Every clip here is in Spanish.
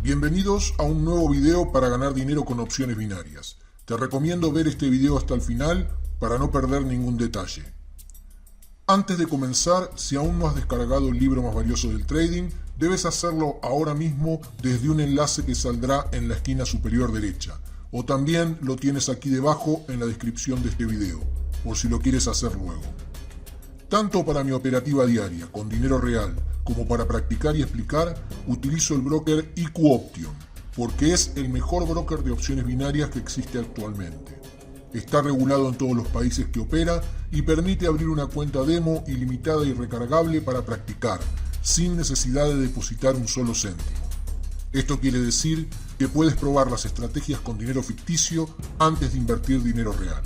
Bienvenidos a un nuevo video para ganar dinero con opciones binarias. Te recomiendo ver este video hasta el final para no perder ningún detalle. Antes de comenzar, si aún no has descargado el libro más valioso del trading, debes hacerlo ahora mismo desde un enlace que saldrá en la esquina superior derecha, o también lo tienes aquí debajo en la descripción de este video, por si lo quieres hacer luego. Tanto para mi operativa diaria con dinero real como para practicar y explicar, utilizo el broker IQ Option, porque es el mejor broker de opciones binarias que existe actualmente. Está regulado en todos los países que opera y permite abrir una cuenta demo ilimitada y recargable para practicar, sin necesidad de depositar un solo céntimo. Esto quiere decir que puedes probar las estrategias con dinero ficticio antes de invertir dinero real.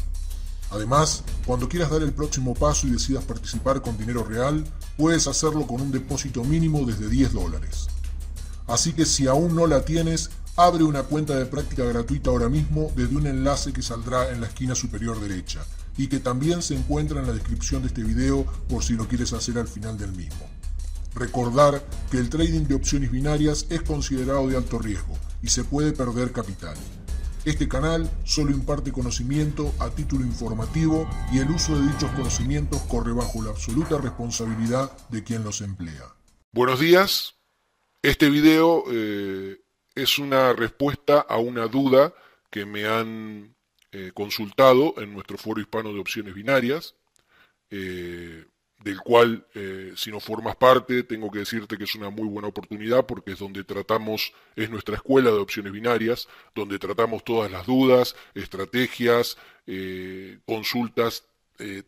Además, cuando quieras dar el próximo paso y decidas participar con dinero real, puedes hacerlo con un depósito mínimo desde $10. Así que si aún no la tienes, abre una cuenta de práctica gratuita ahora mismo desde un enlace que saldrá en la esquina superior derecha y que también se encuentra en la descripción de este video por si lo quieres hacer al final del mismo. Recordar que el trading de opciones binarias es considerado de alto riesgo y se puede perder capital. Este canal solo imparte conocimiento a título informativo y el uso de dichos conocimientos corre bajo la absoluta responsabilidad de quien los emplea. Buenos días, este video es una respuesta a una duda que me han consultado en nuestro foro hispano de opciones binarias, del cual si no formas parte tengo que decirte que es una muy buena oportunidad porque es donde tratamos, es nuestra escuela de opciones binarias, donde tratamos todas las dudas, estrategias, consultas,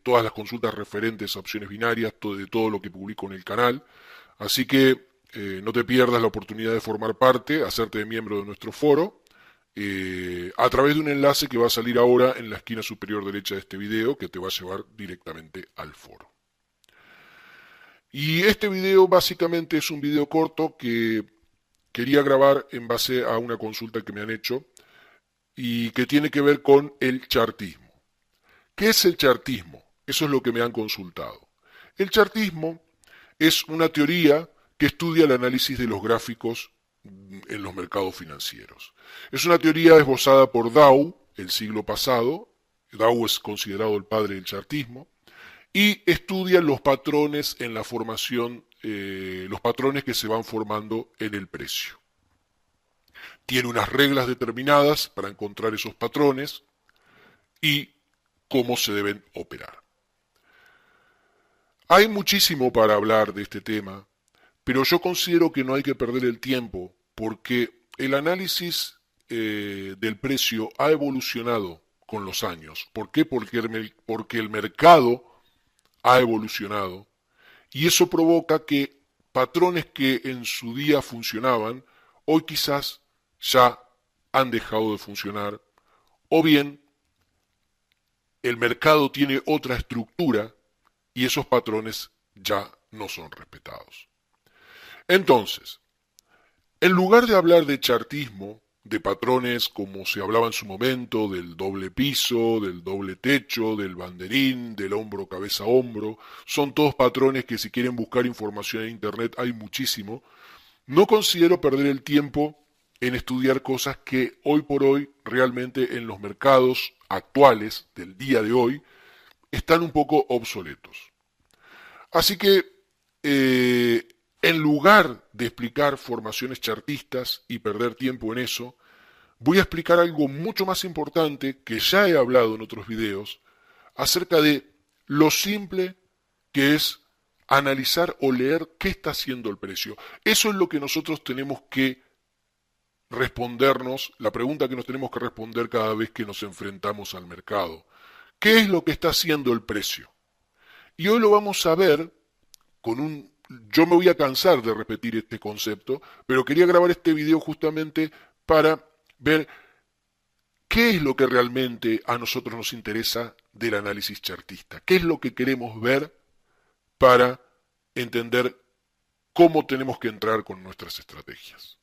todas las consultas referentes a opciones binarias, de todo lo que publico en el canal. Así que no te pierdas la oportunidad de formar parte, hacerte miembro de nuestro foro, a través de un enlace que va a salir ahora en la esquina superior derecha de este video, que te va a llevar directamente al foro. Y este video básicamente es un video corto que quería grabar en base a una consulta que me han hecho y que tiene que ver con el chartismo. ¿Qué es el chartismo? Eso es lo que me han consultado. El chartismo es una teoría que estudia el análisis de los gráficos en los mercados financieros. Es una teoría esbozada por Dow el siglo pasado. Dow es considerado el padre del chartismo. Y estudia los patrones en la formación, los patrones que se van formando en el precio. Tiene unas reglas determinadas para encontrar esos patrones y cómo se deben operar. Hay muchísimo para hablar de este tema, pero yo considero que no hay que perder el tiempo porque el análisis del precio ha evolucionado con los años. ¿Por qué? Porque el mercado ha evolucionado y eso provoca que patrones que en su día funcionaban, hoy quizás ya han dejado de funcionar, o bien el mercado tiene otra estructura y esos patrones ya no son respetados. Entonces, en lugar de hablar de chartismo, de patrones como se hablaba en su momento, del doble piso, del doble techo, del banderín, del hombro, cabeza, hombro, son todos patrones que si quieren buscar información en internet hay muchísimo. No considero perder el tiempo en estudiar cosas que hoy por hoy realmente en los mercados actuales del día de hoy están un poco obsoletos. Así que en lugar de explicar formaciones chartistas y perder tiempo en eso, voy a explicar algo mucho más importante que ya he hablado en otros videos acerca de lo simple que es analizar o leer qué está haciendo el precio. Eso es lo que nosotros tenemos que respondernos, la pregunta que nos tenemos que responder cada vez que nos enfrentamos al mercado. ¿Qué es lo que está haciendo el precio? Y hoy lo vamos a ver con yo me voy a cansar de repetir este concepto, pero quería grabar este video justamente para ver qué es lo que realmente a nosotros nos interesa del análisis chartista, qué es lo que queremos ver para entender cómo tenemos que entrar con nuestras estrategias.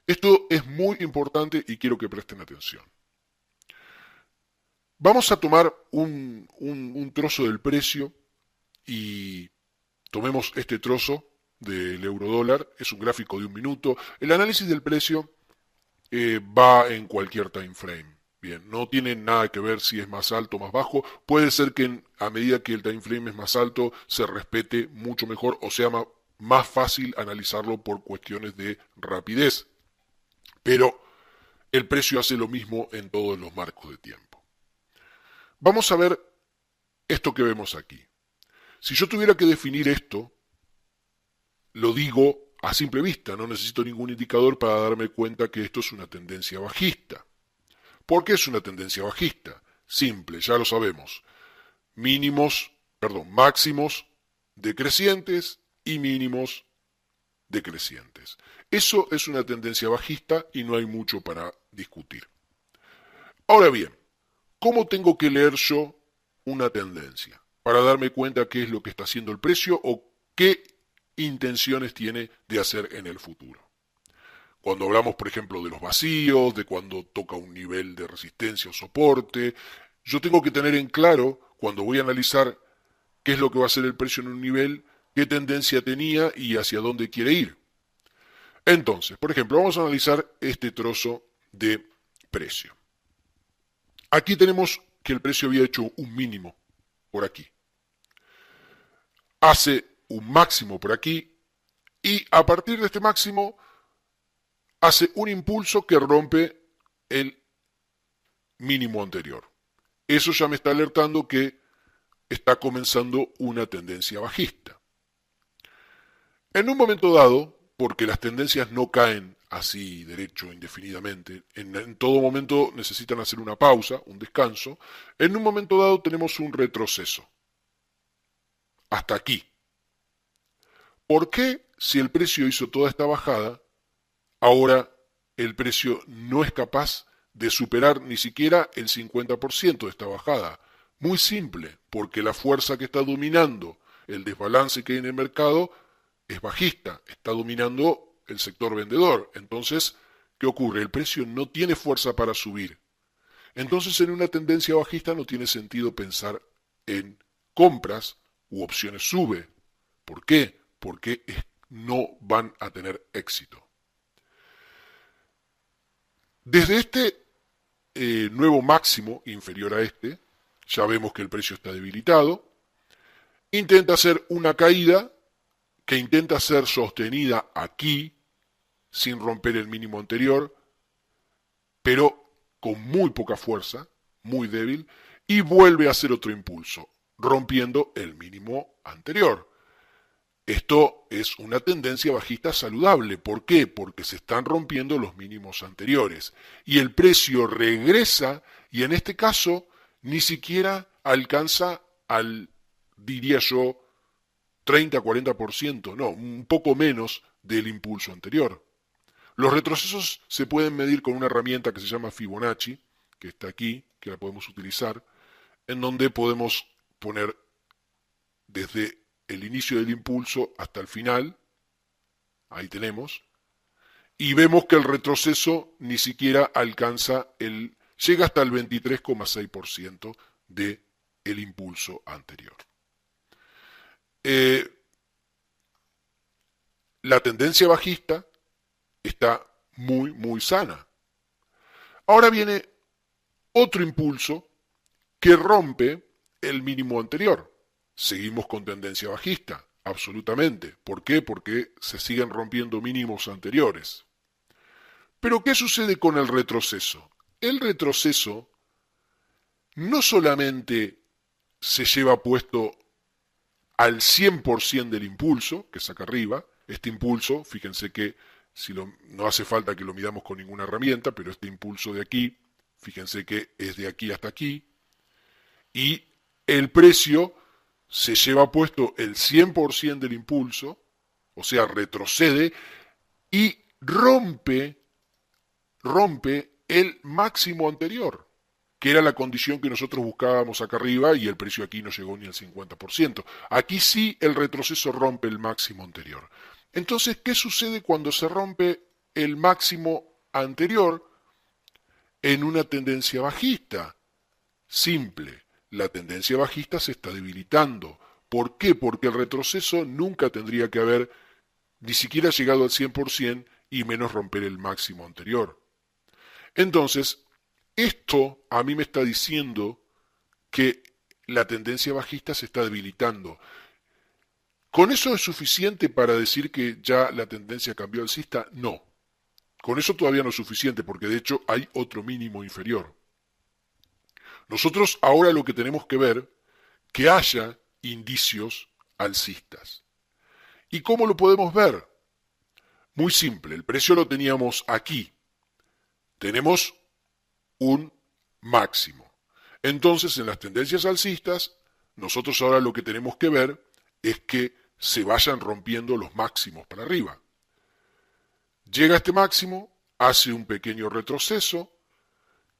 Esto es muy importante y quiero que presten atención. Vamos a tomar un trozo del precio y tomemos este trozo del euro dólar, es un gráfico de 1 minuto. El análisis del precio va en cualquier time frame. Bien, no tiene nada que ver si es más alto o más bajo. Puede ser que a medida que el time frame es más alto se respete mucho mejor o sea más fácil analizarlo por cuestiones de rapidez. Pero el precio hace lo mismo en todos los marcos de tiempo. Vamos a ver esto que vemos aquí. Si yo tuviera que definir esto, lo digo a simple vista, no necesito ningún indicador para darme cuenta que esto es una tendencia bajista. ¿Por qué es una tendencia bajista? Simple, ya lo sabemos. Máximos decrecientes y mínimos decrecientes. Eso es una tendencia bajista y no hay mucho para discutir. Ahora bien, ¿cómo tengo que leer yo una tendencia? Para darme cuenta qué es lo que está haciendo el precio o qué intenciones tiene de hacer en el futuro. Cuando hablamos, por ejemplo, de los vacíos, de cuando toca un nivel de resistencia o soporte, yo tengo que tener en claro, cuando voy a analizar qué es lo que va a hacer el precio en un nivel, qué tendencia tenía y hacia dónde quiere ir. Entonces, por ejemplo, vamos a analizar este trozo de precio. Aquí tenemos que el precio había hecho un mínimo por aquí. Hace un máximo por aquí y a partir de este máximo hace un impulso que rompe el mínimo anterior. Eso ya me está alertando que está comenzando una tendencia bajista. En un momento dado, porque las tendencias no caen así derecho indefinidamente, en todo momento necesitan hacer una pausa, un descanso, en un momento dado tenemos un retroceso. Hasta aquí. ¿Por qué, si el precio hizo toda esta bajada, ahora el precio no es capaz de superar ni siquiera el 50% de esta bajada? Muy simple, porque la fuerza que está dominando el desbalance que hay en el mercado es bajista, está dominando el sector vendedor. Entonces, ¿qué ocurre? El precio no tiene fuerza para subir. Entonces, en una tendencia bajista no tiene sentido pensar en compras u opciones sube. ¿Por qué? Porque no van a tener éxito. Desde este nuevo máximo inferior a este, ya vemos que el precio está debilitado, intenta hacer una caída que intenta ser sostenida aquí, sin romper el mínimo anterior, pero con muy poca fuerza, muy débil, y vuelve a hacer otro impulso, rompiendo el mínimo anterior. Esto es una tendencia bajista saludable. ¿Por qué? Porque se están rompiendo los mínimos anteriores. Y el precio regresa y en este caso ni siquiera alcanza al, diría yo, 30-40%, no, un poco menos del impulso anterior. Los retrocesos se pueden medir con una herramienta que se llama Fibonacci, que está aquí, que la podemos utilizar, en donde podemos poner desde el inicio del impulso hasta el final, ahí tenemos, y vemos que el retroceso ni siquiera alcanza llega hasta el 23,6% del impulso anterior. La tendencia bajista está muy, muy sana. Ahora viene otro impulso que rompe el mínimo anterior. Seguimos con tendencia bajista, absolutamente. ¿Por qué? Porque se siguen rompiendo mínimos anteriores. Pero ¿qué sucede con el retroceso? El retroceso no solamente se lleva puesto al 100% del impulso, que es acá arriba. Este impulso, fíjense que no hace falta que lo midamos con ninguna herramienta, pero este impulso de aquí, fíjense que es de aquí hasta aquí, y el precio se lleva puesto el 100% del impulso, o sea, retrocede, y rompe el máximo anterior, que era la condición que nosotros buscábamos acá arriba y el precio aquí no llegó ni al 50%. Aquí sí el retroceso rompe el máximo anterior. Entonces, ¿qué sucede cuando se rompe el máximo anterior en una tendencia bajista? Simple, la tendencia bajista se está debilitando. ¿Por qué? Porque el retroceso nunca tendría que haber ni siquiera ha llegado al 100% y menos romper el máximo anterior. Entonces, esto a mí me está diciendo que la tendencia bajista se está debilitando. ¿Con eso es suficiente para decir que ya la tendencia cambió alcista? No. Con eso todavía no es suficiente porque de hecho hay otro mínimo inferior. Nosotros ahora lo que tenemos que ver, que haya indicios alcistas. ¿Y cómo lo podemos ver? Muy simple, el precio lo teníamos aquí. Tenemos un máximo. Entonces, en las tendencias alcistas, nosotros ahora lo que tenemos que ver es que se vayan rompiendo los máximos para arriba. Llega a este máximo, hace un pequeño retroceso,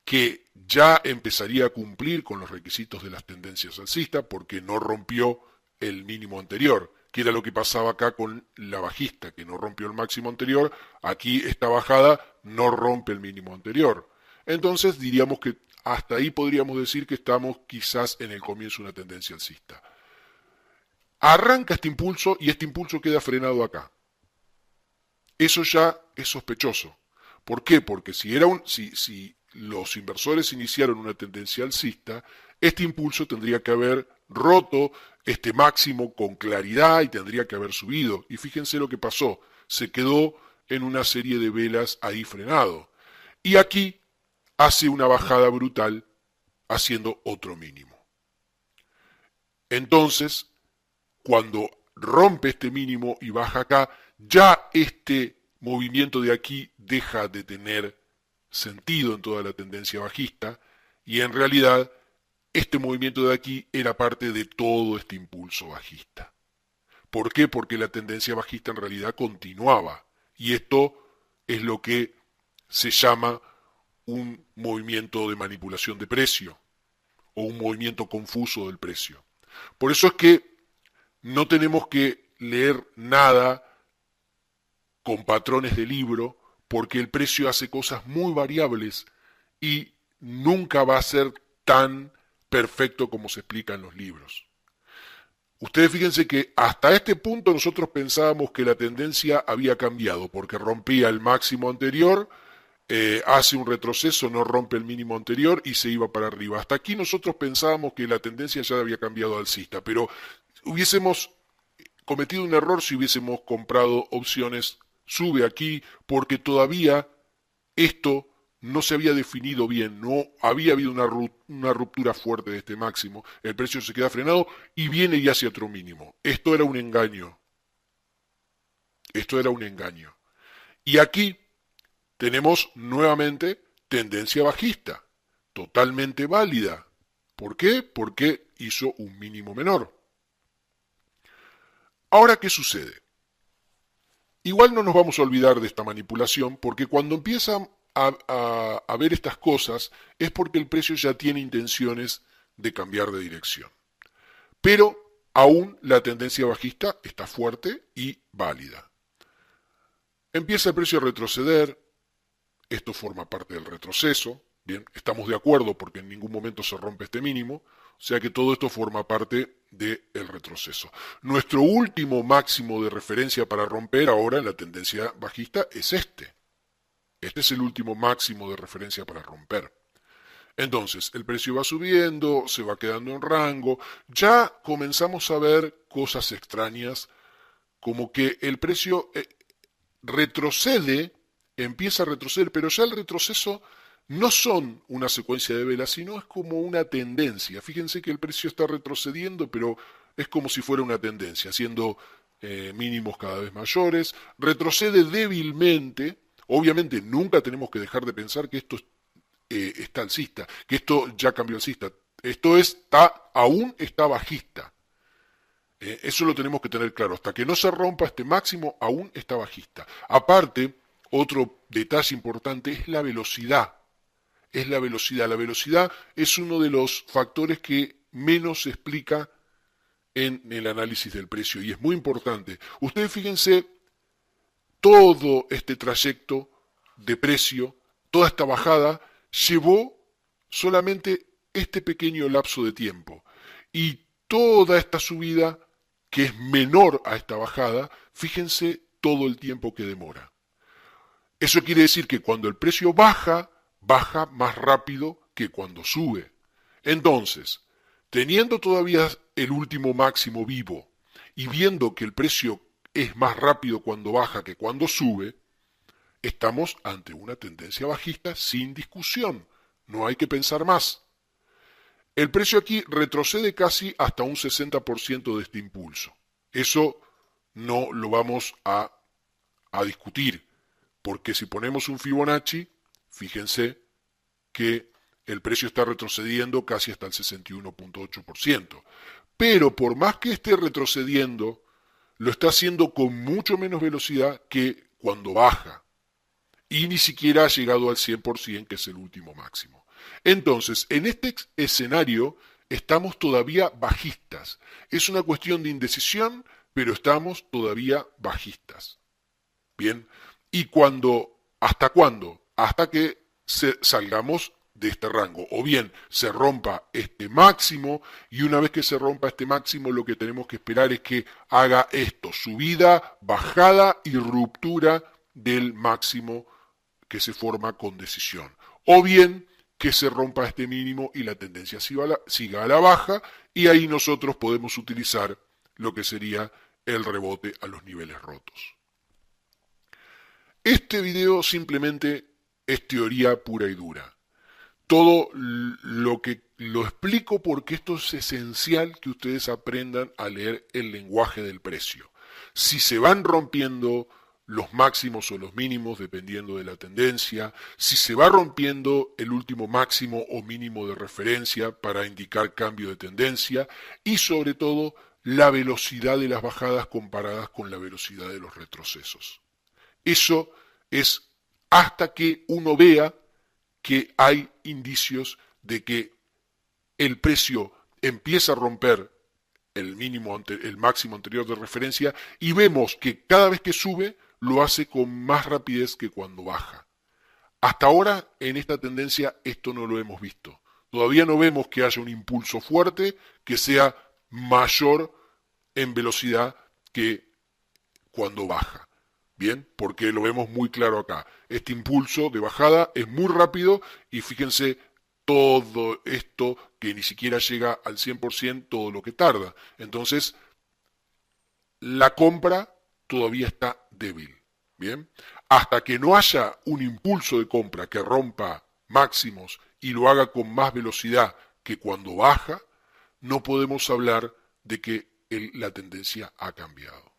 que ya empezaría a cumplir con los requisitos de las tendencias alcistas porque no rompió el mínimo anterior, que era lo que pasaba acá con la bajista, que no rompió el máximo anterior. Aquí esta bajada no rompe el mínimo anterior. Entonces diríamos que hasta ahí podríamos decir que estamos quizás en el comienzo de una tendencia alcista. Arranca este impulso y este impulso queda frenado acá. Eso ya es sospechoso. ¿Por qué? Porque si los inversores iniciaron una tendencia alcista, este impulso tendría que haber roto este máximo con claridad y tendría que haber subido. Y fíjense lo que pasó. Se quedó en una serie de velas ahí frenado. Y aquí hace una bajada brutal haciendo otro mínimo. Entonces, cuando rompe este mínimo y baja acá, ya este movimiento de aquí deja de tener sentido en toda la tendencia bajista y en realidad este movimiento de aquí era parte de todo este impulso bajista. ¿Por qué? Porque la tendencia bajista en realidad continuaba y esto es lo que se llama un movimiento de manipulación de precio o un movimiento confuso del precio. Por eso es que no tenemos que leer nada con patrones de libro, porque el precio hace cosas muy variables y nunca va a ser tan perfecto como se explica en los libros. Ustedes fíjense que hasta este punto nosotros pensábamos que la tendencia había cambiado, porque rompía el máximo anterior, hace un retroceso, no rompe el mínimo anterior y se iba para arriba. Hasta aquí nosotros pensábamos que la tendencia ya había cambiado alcista, pero hubiésemos cometido un error si hubiésemos comprado opciones sube aquí, porque todavía esto no se había definido bien, no había habido una ruptura fuerte de este máximo, el precio se queda frenado y viene y hace otro mínimo. Esto era un engaño. Esto era un engaño. Y aquí tenemos nuevamente tendencia bajista, totalmente válida. ¿Por qué? Porque hizo un mínimo menor. Ahora, ¿qué sucede? Igual no nos vamos a olvidar de esta manipulación porque cuando empiezan a ver estas cosas es porque el precio ya tiene intenciones de cambiar de dirección. Pero aún la tendencia bajista está fuerte y válida. Empieza el precio a retroceder, esto forma parte del retroceso, bien, estamos de acuerdo porque en ningún momento se rompe este mínimo, o sea que todo esto forma parte del retroceso. Nuestro último máximo de referencia para romper ahora en la tendencia bajista es este. Este es el último máximo de referencia para romper. Entonces, el precio va subiendo, se va quedando en rango, ya comenzamos a ver cosas extrañas, como que el precio retrocede, empieza a retroceder, pero ya el retroceso no son una secuencia de velas, sino es como una tendencia. Fíjense que el precio está retrocediendo, pero es como si fuera una tendencia, haciendo mínimos cada vez mayores, retrocede débilmente. Obviamente nunca tenemos que dejar de pensar que esto está alcista, que esto ya cambió alcista. Esto aún está bajista. Eso lo tenemos que tener claro. Hasta que no se rompa este máximo, aún está bajista. Aparte, otro detalle importante es la velocidad. Es la velocidad. La velocidad es uno de los factores que menos se explica en el análisis del precio y es muy importante. Ustedes fíjense todo este trayecto de precio, toda esta bajada, llevó solamente este pequeño lapso de tiempo. Y toda esta subida, que es menor a esta bajada, fíjense todo el tiempo que demora. Eso quiere decir que cuando el precio baja, baja más rápido que cuando sube. Entonces, teniendo todavía el último máximo vivo y viendo que el precio es más rápido cuando baja que cuando sube, estamos ante una tendencia bajista sin discusión. No hay que pensar más. El precio aquí retrocede casi hasta un 60% de este impulso. Eso no lo vamos a discutir, porque si ponemos un Fibonacci, fíjense que el precio está retrocediendo casi hasta el 61.8%. Pero por más que esté retrocediendo, lo está haciendo con mucho menos velocidad que cuando baja. Y ni siquiera ha llegado al 100%, que es el último máximo. Entonces, en este escenario estamos todavía bajistas. Es una cuestión de indecisión, pero estamos todavía bajistas. Bien, ¿y hasta cuándo? Hasta que salgamos de este rango, o bien se rompa este máximo, y una vez que se rompa este máximo, lo que tenemos que esperar es que haga esto: subida, bajada y ruptura del máximo que se forma con decisión, o bien que se rompa este mínimo y la tendencia siga a la baja, y ahí nosotros podemos utilizar lo que sería el rebote a los niveles rotos. Este video simplemente es teoría pura y dura. Todo lo explico porque esto es esencial, que ustedes aprendan a leer el lenguaje del precio. Si se van rompiendo los máximos o los mínimos dependiendo de la tendencia, si se va rompiendo el último máximo o mínimo de referencia para indicar cambio de tendencia, y sobre todo la velocidad de las bajadas comparadas con la velocidad de los retrocesos. Eso es hasta que uno vea que hay indicios de que el precio empieza a romper el máximo anterior de referencia, y vemos que cada vez que sube lo hace con más rapidez que cuando baja. Hasta ahora en esta tendencia esto no lo hemos visto. Todavía no vemos que haya un impulso fuerte que sea mayor en velocidad que cuando baja. Bien, porque lo vemos muy claro acá. Este impulso de bajada es muy rápido, y fíjense todo esto que ni siquiera llega al 100%, todo lo que tarda. Entonces, la compra todavía está débil. Bien, hasta que no haya un impulso de compra que rompa máximos y lo haga con más velocidad que cuando baja, no podemos hablar de que la tendencia ha cambiado.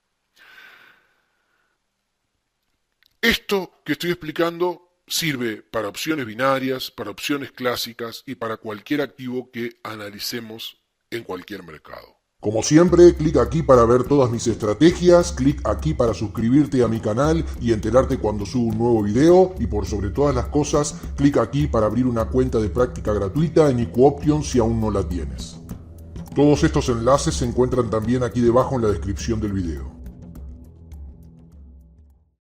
Esto que estoy explicando sirve para opciones binarias, para opciones clásicas y para cualquier activo que analicemos en cualquier mercado. Como siempre, clic aquí para ver todas mis estrategias, clic aquí para suscribirte a mi canal y enterarte cuando subo un nuevo video, y por sobre todas las cosas, clic aquí para abrir una cuenta de práctica gratuita en EquOption si aún no la tienes. Todos estos enlaces se encuentran también aquí debajo en la descripción del video.